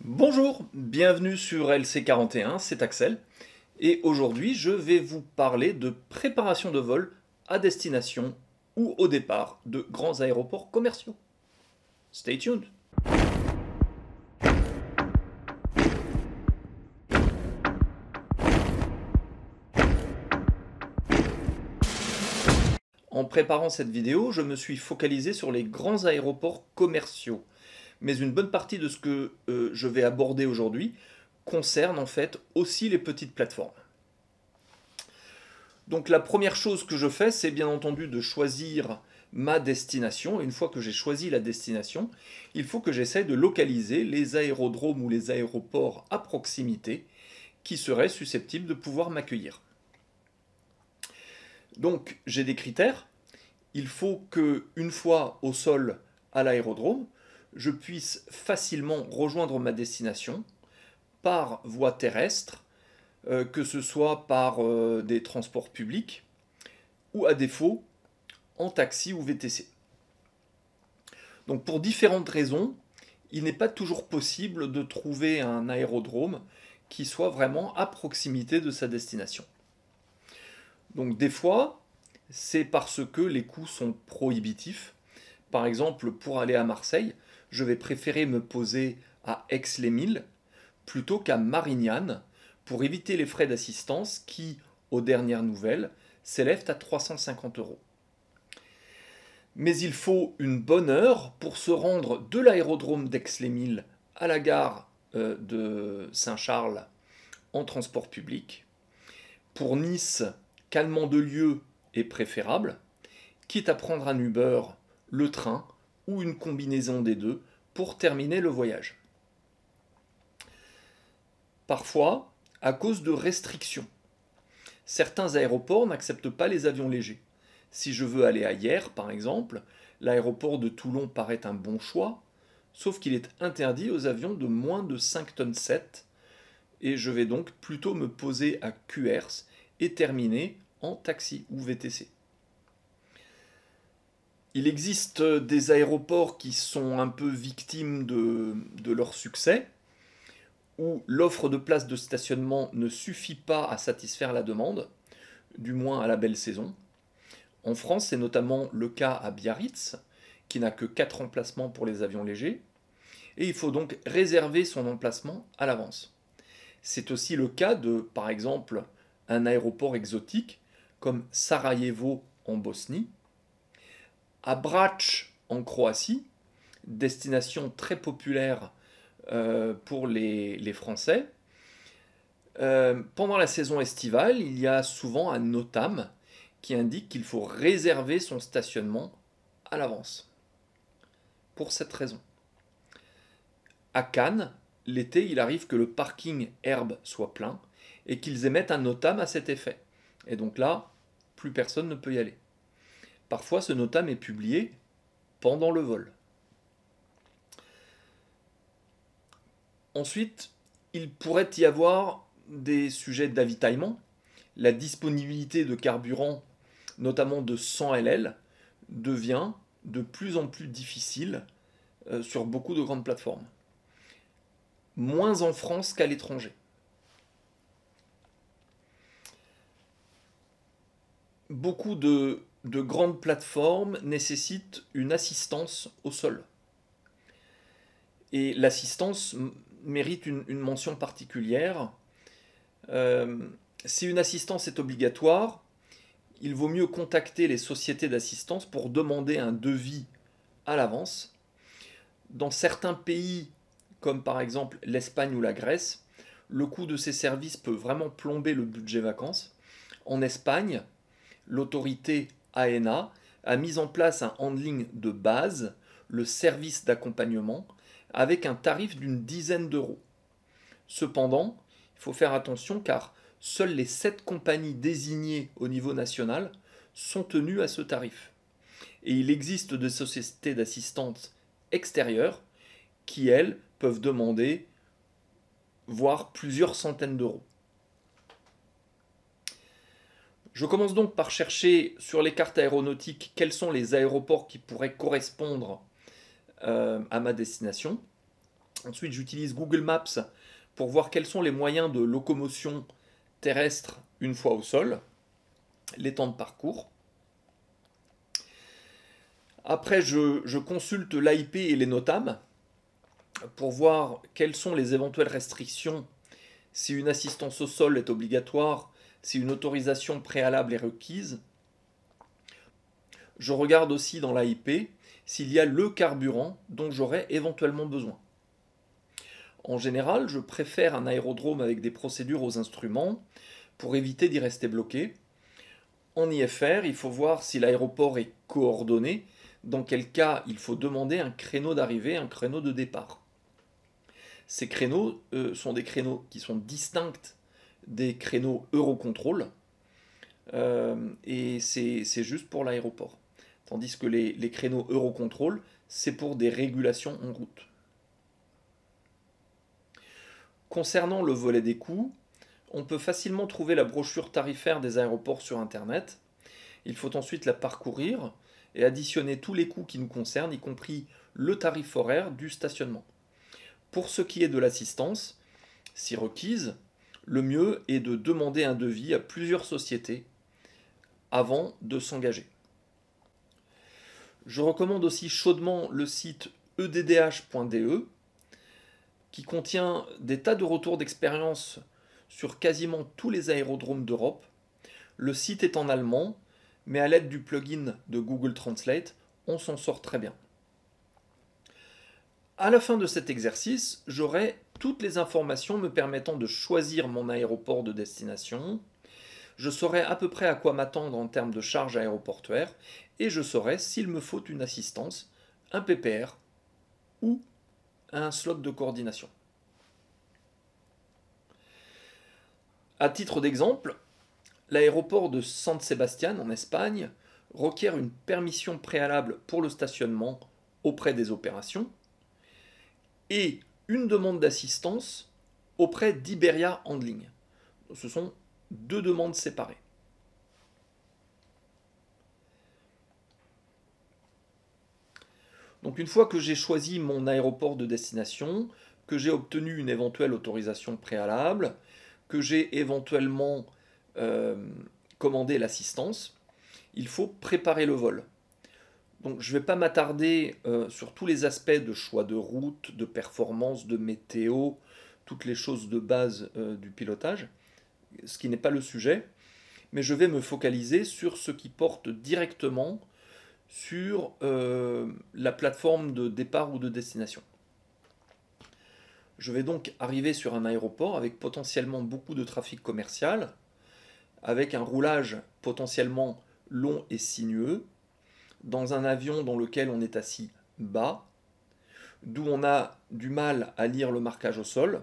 Bonjour, bienvenue sur LC41, c'est Axel. Et aujourd'hui, je vais vous parler de préparation de vol à destination ou au départ de grands aéroports commerciaux. Stay tuned. En préparant cette vidéo, je me suis focalisé sur les grands aéroports commerciaux. Mais une bonne partie de ce que je vais aborder aujourd'hui concerne en fait aussi les petites plateformes. Donc la première chose que je fais, c'est bien entendu de choisir ma destination. Une fois que j'ai choisi la destination, il faut que j'essaie de localiser les aérodromes ou les aéroports à proximité qui seraient susceptibles de pouvoir m'accueillir. Donc j'ai des critères. Il faut que, une fois au sol à l'aérodrome, je puisse facilement rejoindre ma destination par voie terrestre, que ce soit par des transports publics ou à défaut en taxi ou VTC. Donc pour différentes raisons, il n'est pas toujours possible de trouver un aérodrome qui soit vraiment à proximité de sa destination. Donc des fois, c'est parce que les coûts sont prohibitifs. Par exemple, pour aller à Marseille, je vais préférer me poser à Aix-les-Milles plutôt qu'à Marignane pour éviter les frais d'assistance qui, aux dernières nouvelles, s'élèvent à 350 €. Mais il faut une bonne heure pour se rendre de l'aérodrome d'Aix-les-Milles à la gare de Saint-Charles en transport public. Pour Nice, Calmont-de-Lieu est préférable, quitte à prendre un Uber, le train ou une combinaison des deux pour terminer le voyage. Parfois, à cause de restrictions, certains aéroports n'acceptent pas les avions légers. Si je veux aller à Hyères, par exemple, l'aéroport de Toulon paraît un bon choix, sauf qu'il est interdit aux avions de moins de 5 tonnes 7, et je vais donc plutôt me poser à Cuers et terminer en taxi ou VTC. Il existe des aéroports qui sont un peu victimes de leur succès, où l'offre de places de stationnement ne suffit pas à satisfaire la demande, du moins à la belle saison. En France, c'est notamment le cas à Biarritz, qui n'a que 4 emplacements pour les avions légers, et il faut donc réserver son emplacement à l'avance. C'est aussi le cas de, par exemple, un aéroport exotique comme Sarajevo en Bosnie, à Brač en Croatie, destination très populaire pour les Français. Pendant la saison estivale, il y a souvent un NOTAM qui indique qu'il faut réserver son stationnement à l'avance. Pour cette raison. À Cannes, l'été, il arrive que le parking herbe soit plein et qu'ils émettent un NOTAM à cet effet. Et donc là, plus personne ne peut y aller. Parfois, ce NOTAM est publié pendant le vol. Ensuite, il pourrait y avoir des sujets d'avitaillement. La disponibilité de carburant, notamment de 100 ll, devient de plus en plus difficile sur beaucoup de grandes plateformes. Moins en France qu'à l'étranger. Beaucoup de grandes plateformes nécessitent une assistance au sol. Et l'assistance mérite une mention particulière. Si une assistance est obligatoire, il vaut mieux contacter les sociétés d'assistance pour demander un devis à l'avance. Dans certains pays, comme par exemple l'Espagne ou la Grèce, le coût de ces services peut vraiment plomber le budget vacances. En Espagne, l'autorité AENA a mis en place un handling de base, le service d'accompagnement, avec un tarif d'une dizaine d'euros. Cependant, il faut faire attention car seules les 7 compagnies désignées au niveau national sont tenues à ce tarif. Et il existe des sociétés d'assistance extérieures qui, elles, peuvent demander voire plusieurs centaines d'euros. Je commence donc par chercher sur les cartes aéronautiques quels sont les aéroports qui pourraient correspondre à ma destination. Ensuite, j'utilise Google Maps pour voir quels sont les moyens de locomotion terrestre une fois au sol, les temps de parcours. Après, je consulte l'AIP et les NOTAM pour voir quelles sont les éventuelles restrictions, si une assistance au sol est obligatoire, si une autorisation préalable est requise. Je regarde aussi dans l'AIP s'il y a le carburant dont j'aurais éventuellement besoin. En général, je préfère un aérodrome avec des procédures aux instruments pour éviter d'y rester bloqué. En IFR, il faut voir si l'aéroport est coordonné, dans quel cas il faut demander un créneau d'arrivée, un créneau de départ. Ces créneaux sont des créneaux qui sont distincts des créneaux Eurocontrol, et c'est juste pour l'aéroport. Tandis que les créneaux Eurocontrol, c'est pour des régulations en route. Concernant le volet des coûts, on peut facilement trouver la brochure tarifaire des aéroports sur Internet. Il faut ensuite la parcourir et additionner tous les coûts qui nous concernent, y compris le tarif horaire du stationnement. Pour ce qui est de l'assistance, si requise, le mieux est de demander un devis à plusieurs sociétés avant de s'engager. Je recommande aussi chaudement le site eddh.de qui contient des tas de retours d'expérience sur quasiment tous les aérodromes d'Europe. Le site est en allemand, mais à l'aide du plugin de Google Translate, on s'en sort très bien. À la fin de cet exercice, j'aurai toutes les informations me permettant de choisir mon aéroport de destination. Je saurai à peu près à quoi m'attendre en termes de charges aéroportuaires et je saurai s'il me faut une assistance, un PPR ou un slot de coordination. À titre d'exemple, l'aéroport de San Sebastián en Espagne requiert une permission préalable pour le stationnement auprès des opérations et une demande d'assistance auprès d'Iberia Handling. Ce sont deux demandes séparées. Donc une fois que j'ai choisi mon aéroport de destination, que j'ai obtenu une éventuelle autorisation préalable, que j'ai éventuellement commandé l'assistance, il faut préparer le vol. Donc je ne vais pas m'attarder sur tous les aspects de choix de route, de performance, de météo, toutes les choses de base du pilotage, ce qui n'est pas le sujet, mais je vais me focaliser sur ce qui porte directement sur la plateforme de départ ou de destination. Je vais donc arriver sur un aéroport avec potentiellement beaucoup de trafic commercial, avec un roulage potentiellement long et sinueux, dans un avion dans lequel on est assis bas, d'où on a du mal à lire le marquage au sol.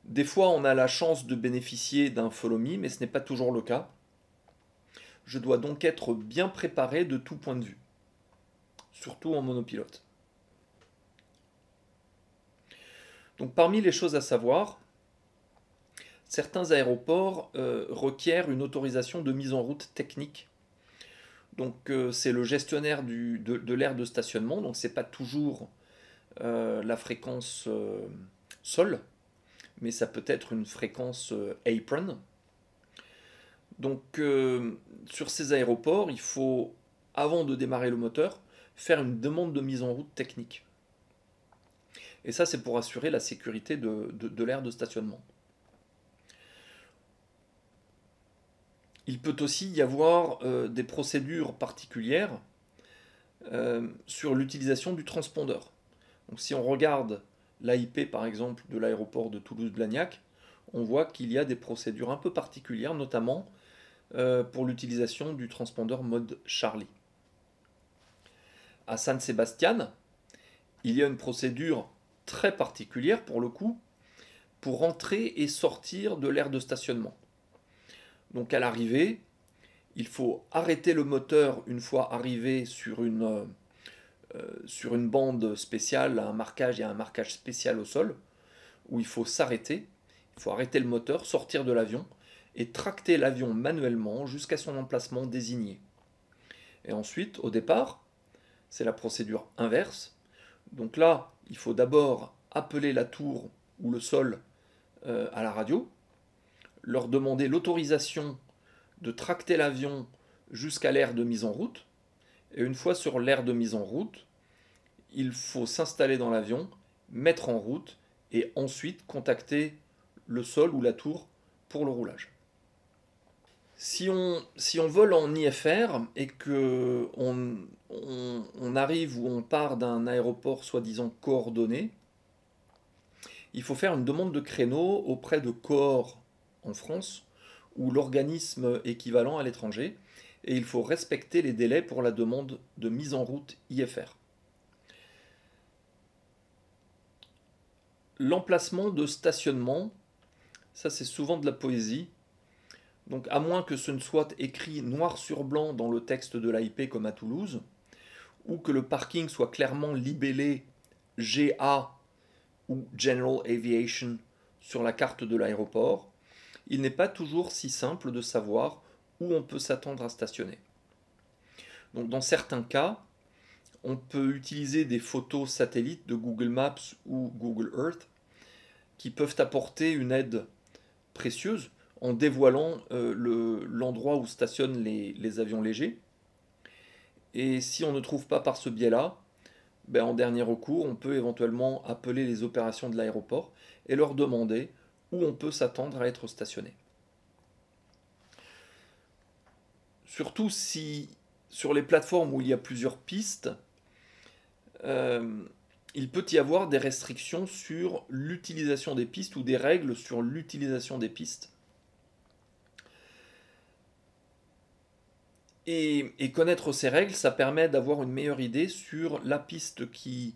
Des fois, on a la chance de bénéficier d'un follow me, mais ce n'est pas toujours le cas. Je dois donc être bien préparé de tout point de vue, surtout en monopilote. Donc parmi les choses à savoir, certains aéroports requièrent une autorisation de mise en route technique. Donc c'est le gestionnaire de l'aire de stationnement, donc c'est pas toujours la fréquence sol, mais ça peut être une fréquence apron. Donc sur ces aéroports, il faut, avant de démarrer le moteur, faire une demande de mise en route technique. Et ça, c'est pour assurer la sécurité de l'aire de stationnement. Il peut aussi y avoir des procédures particulières sur l'utilisation du transpondeur. Donc si on regarde l'AIP par exemple de l'aéroport de Toulouse-Blagnac, on voit qu'il y a des procédures un peu particulières, notamment pour l'utilisation du transpondeur mode Charlie. À San Sebastián, il y a une procédure très particulière pour le coup, pour entrer et sortir de l'aire de stationnement. Donc à l'arrivée, il faut arrêter le moteur une fois arrivé sur une bande spéciale, il y a un marquage spécial au sol, où il faut s'arrêter, il faut arrêter le moteur, sortir de l'avion, et tracter l'avion manuellement jusqu'à son emplacement désigné. Et ensuite, au départ, c'est la procédure inverse. Donc là, il faut d'abord appeler la tour ou le sol à la radio, leur demander l'autorisation de tracter l'avion jusqu'à l'aire de mise en route. Et une fois sur l'aire de mise en route, il faut s'installer dans l'avion, mettre en route et ensuite contacter le sol ou la tour pour le roulage. Si on vole en IFR et que on arrive ou on part d'un aéroport soi-disant coordonné, il faut faire une demande de créneau auprès de Coor en France ou l'organisme équivalent à l'étranger, et il faut respecter les délais pour la demande de mise en route IFR. L'emplacement de stationnement, ça c'est souvent de la poésie. Donc à moins que ce ne soit écrit noir sur blanc dans le texte de l'AIP comme à Toulouse, ou que le parking soit clairement libellé GA ou General Aviation sur la carte de l'aéroport, il n'est pas toujours si simple de savoir où on peut s'attendre à stationner. Donc dans certains cas, on peut utiliser des photos satellites de Google Maps ou Google Earth qui peuvent apporter une aide précieuse en dévoilant l'endroit où stationnent les avions légers. Et si on ne trouve pas par ce biais-là, ben en dernier recours, on peut éventuellement appeler les opérations de l'aéroport et leur demander où on peut s'attendre à être stationné. Surtout si sur les plateformes où il y a plusieurs pistes, il peut y avoir des restrictions sur l'utilisation des pistes ou des règles sur l'utilisation des pistes. Et connaître ces règles, ça permet d'avoir une meilleure idée sur la piste qui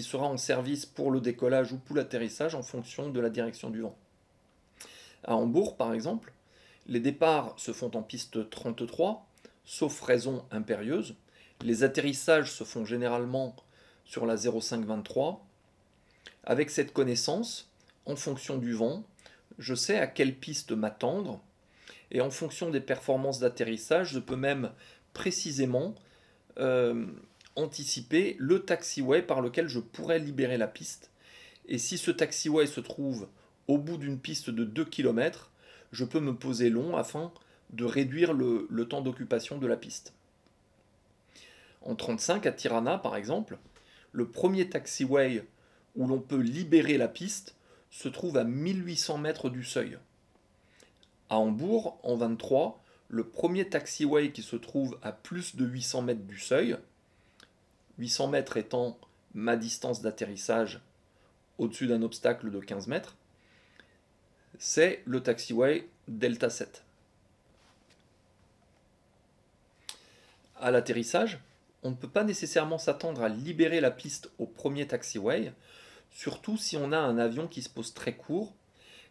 sera en service pour le décollage ou pour l'atterrissage en fonction de la direction du vent. À Hambourg, par exemple, les départs se font en piste 33, sauf raison impérieuse. Les atterrissages se font généralement sur la 0523. Avec cette connaissance, en fonction du vent, je sais à quelle piste m'attendre. Et en fonction des performances d'atterrissage, je peux même précisément anticiper le taxiway par lequel je pourrais libérer la piste. Et si ce taxiway se trouve au bout d'une piste de 2 km, je peux me poser long afin de réduire le temps d'occupation de la piste. En 35, à Tirana par exemple, le premier taxiway où l'on peut libérer la piste se trouve à 1800 mètres du seuil. À Hambourg, en 23, le premier taxiway qui se trouve à plus de 800 mètres du seuil, 800 mètres étant ma distance d'atterrissage au-dessus d'un obstacle de 15 mètres, c'est le taxiway Delta 7. À l'atterrissage, on ne peut pas nécessairement s'attendre à libérer la piste au premier taxiway, surtout si on a un avion qui se pose très court,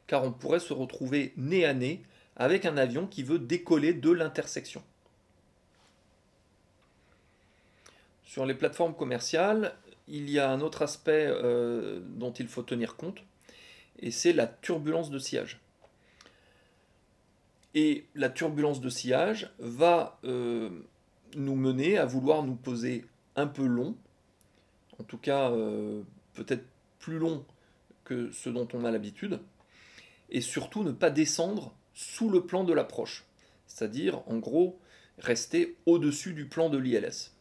car on pourrait se retrouver nez à nez avec un avion qui veut décoller de l'intersection. Sur les plateformes commerciales, il y a un autre aspect dont il faut tenir compte, et c'est la turbulence de sillage. Et la turbulence de sillage va nous mener à vouloir nous poser un peu long, en tout cas peut-être plus long que ce dont on a l'habitude, et surtout ne pas descendre sous le plan de l'approche, c'est-à-dire en gros rester au-dessus du plan de l'ILS.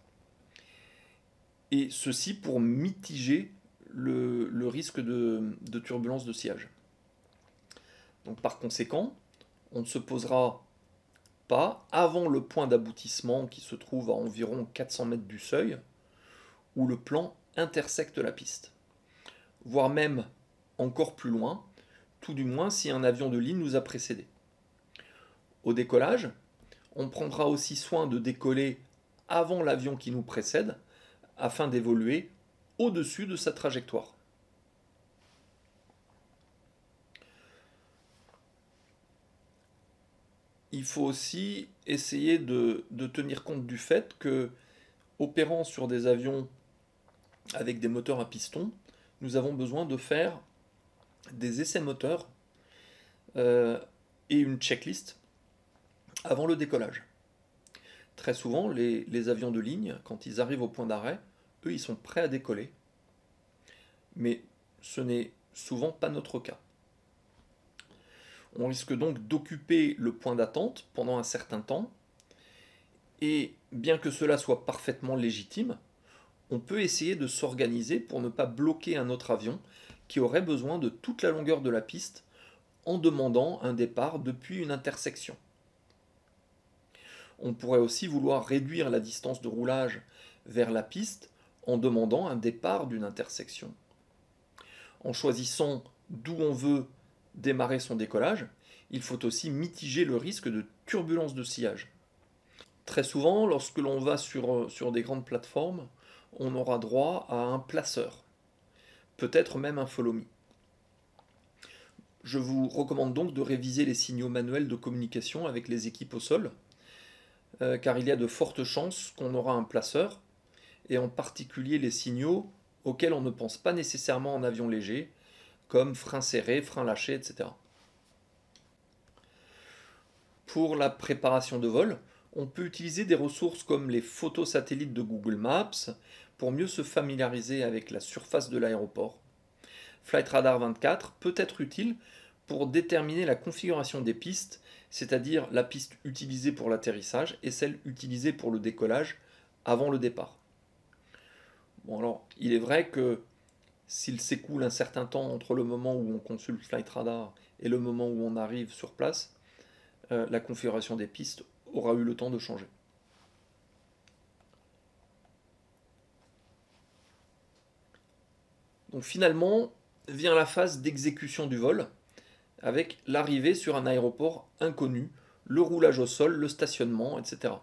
Et ceci pour mitiger le risque de turbulence de sillage. Donc par conséquent, on ne se posera pas avant le point d'aboutissement qui se trouve à environ 400 mètres du seuil, où le plan intersecte la piste, voire même encore plus loin, tout du moins si un avion de ligne nous a précédés. Au décollage, on prendra aussi soin de décoller avant l'avion qui nous précède, afin d'évoluer au-dessus de sa trajectoire. Il faut aussi essayer de tenir compte du fait que, opérant sur des avions avec des moteurs à piston, nous avons besoin de faire des essais moteurs et une checklist avant le décollage. Très souvent, les avions de ligne, quand ils arrivent au point d'arrêt, eux, ils sont prêts à décoller. mais ce n'est souvent pas notre cas. On risque donc d'occuper le point d'attente pendant un certain temps, et bien que cela soit parfaitement légitime, on peut essayer de s'organiser pour ne pas bloquer un autre avion qui aurait besoin de toute la longueur de la piste en demandant un départ depuis une intersection. On pourrait aussi vouloir réduire la distance de roulage vers la piste en demandant un départ d'une intersection. En choisissant d'où on veut démarrer son décollage, il faut aussi mitiger le risque de turbulence de sillage. Très souvent, lorsque l'on va sur des grandes plateformes, on aura droit à un placeur, peut-être même un follow me. Je vous recommande donc de réviser les signaux manuels de communication avec les équipes au sol, car il y a de fortes chances qu'on aura un placeur, et en particulier les signaux auxquels on ne pense pas nécessairement en avion léger, comme frein serré, frein lâché, etc. Pour la préparation de vol, on peut utiliser des ressources comme les photos satellites de Google Maps pour mieux se familiariser avec la surface de l'aéroport. Flight Radar 24 peut être utile pour déterminer la configuration des pistes, c'est-à-dire la piste utilisée pour l'atterrissage et celle utilisée pour le décollage avant le départ. Bon alors, il est vrai que s'il s'écoule un certain temps entre le moment où on consulte Flight Radar et le moment où on arrive sur place, la configuration des pistes aura eu le temps de changer. Donc finalement vient la phase d'exécution du vol, avec l'arrivée sur un aéroport inconnu, le roulage au sol, le stationnement, etc.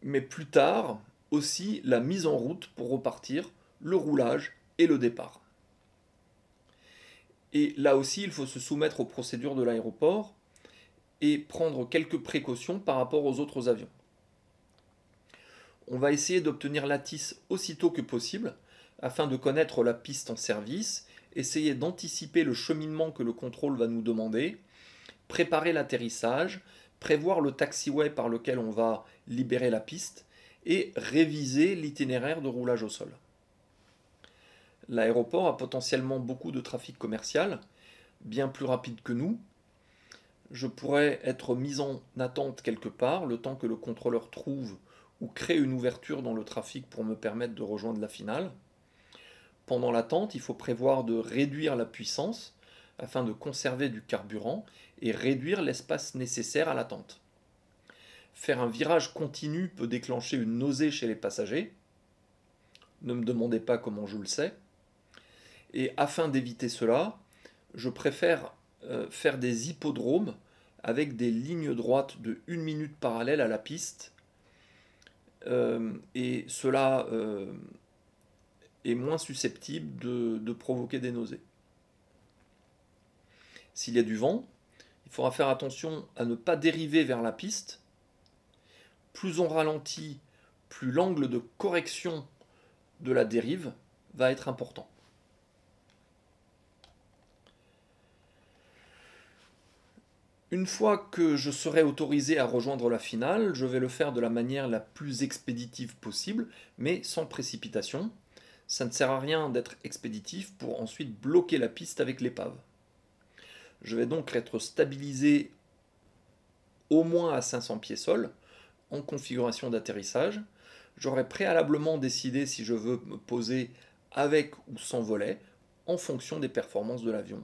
Mais plus tard, aussi la mise en route pour repartir, le roulage et le départ. Et là aussi, il faut se soumettre aux procédures de l'aéroport et prendre quelques précautions par rapport aux autres avions. On va essayer d'obtenir l'ATIS aussitôt que possible, afin de connaître la piste en service, essayer d'anticiper le cheminement que le contrôle va nous demander, préparer l'atterrissage, prévoir le taxiway par lequel on va libérer la piste et réviser l'itinéraire de roulage au sol. L'aéroport a potentiellement beaucoup de trafic commercial, bien plus rapide que nous. Je pourrais être mis en attente quelque part, le temps que le contrôleur trouve ou crée une ouverture dans le trafic pour me permettre de rejoindre la finale. Pendant l'attente, il faut prévoir de réduire la puissance afin de conserver du carburant et réduire l'espace nécessaire à l'attente. Faire un virage continu peut déclencher une nausée chez les passagers. Ne me demandez pas comment je le sais. Et afin d'éviter cela, je préfère faire des hippodromes avec des lignes droites de 1 minute parallèle à la piste. Et cela est moins susceptible de provoquer des nausées. S'il y a du vent, il faudra faire attention à ne pas dériver vers la piste. Plus on ralentit, plus l'angle de correction de la dérive va être important. Une fois que je serai autorisé à rejoindre la finale, je vais le faire de la manière la plus expéditive possible, mais sans précipitation. Ça ne sert à rien d'être expéditif pour ensuite bloquer la piste avec l'épave. Je vais donc être stabilisé au moins à 500 pieds sol, en configuration d'atterrissage. J'aurai préalablement décidé si je veux me poser avec ou sans volet, en fonction des performances de l'avion.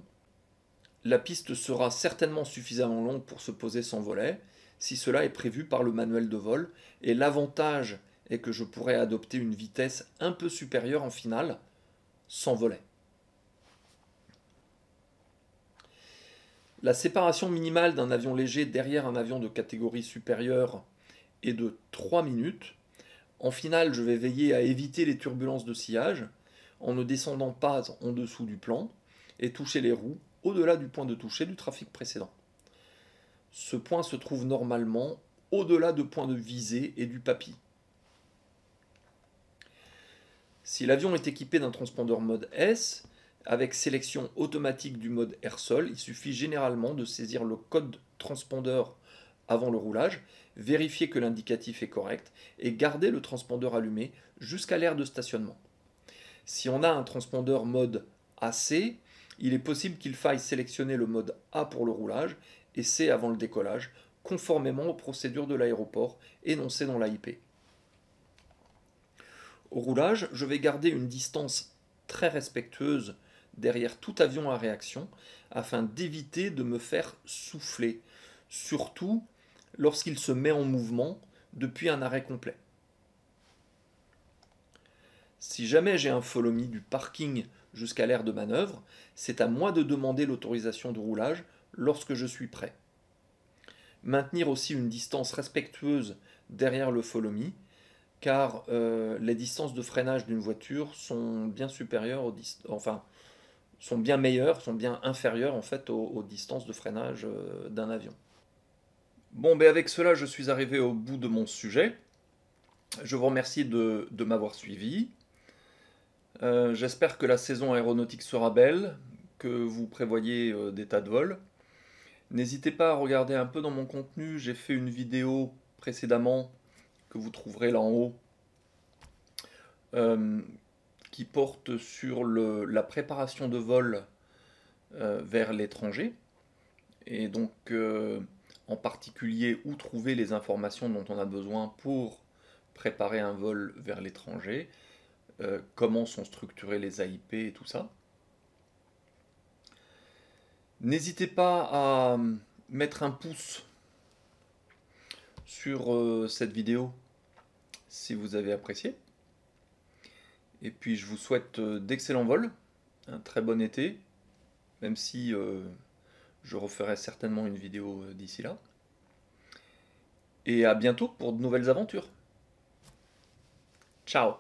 La piste sera certainement suffisamment longue pour se poser sans volet, si cela est prévu par le manuel de vol, et l'avantage est que je pourrai adopter une vitesse un peu supérieure en finale, sans volet. La séparation minimale d'un avion léger derrière un avion de catégorie supérieure est de 3 minutes. En finale, je vais veiller à éviter les turbulences de sillage, en ne descendant pas en dessous du plan, et toucher les roues au-delà du point de toucher du trafic précédent. Ce point se trouve normalement au-delà de points de visée et du PAPI. Si l'avion est équipé d'un transpondeur mode S, avec sélection automatique du mode air-sol, il suffit généralement de saisir le code transpondeur avant le roulage, vérifier que l'indicatif est correct et garder le transpondeur allumé jusqu'à l'aire de stationnement. Si on a un transpondeur mode AC, il est possible qu'il faille sélectionner le mode A pour le roulage et C avant le décollage, conformément aux procédures de l'aéroport énoncées dans l'AIP. Au roulage, je vais garder une distance très respectueuse derrière tout avion à réaction afin d'éviter de me faire souffler, surtout lorsqu'il se met en mouvement depuis un arrêt complet. Si jamais j'ai un follow-me du parking jusqu'à l'aire de manœuvre, c'est à moi de demander l'autorisation de roulage lorsque je suis prêt. Maintenir aussi une distance respectueuse derrière le follow-me, car les distances de freinage d'une voiture sont bien supérieures sont bien meilleures, sont bien inférieures en fait aux distances de freinage d'un avion. Bon, ben avec cela, je suis arrivé au bout de mon sujet. Je vous remercie de m'avoir suivi. J'espère que la saison aéronautique sera belle, que vous prévoyez des tas de vols. N'hésitez pas à regarder un peu dans mon contenu, j'ai fait une vidéo précédemment que vous trouverez là en haut qui porte sur la préparation de vol vers l'étranger et donc en particulier où trouver les informations dont on a besoin pour préparer un vol vers l'étranger, comment sont structurées les AIP et tout ça. N'hésitez pas à mettre un pouce sur cette vidéo si vous avez apprécié. Et puis je vous souhaite d'excellents vols, un très bon été, même si je referai certainement une vidéo d'ici là. Et à bientôt pour de nouvelles aventures. Ciao!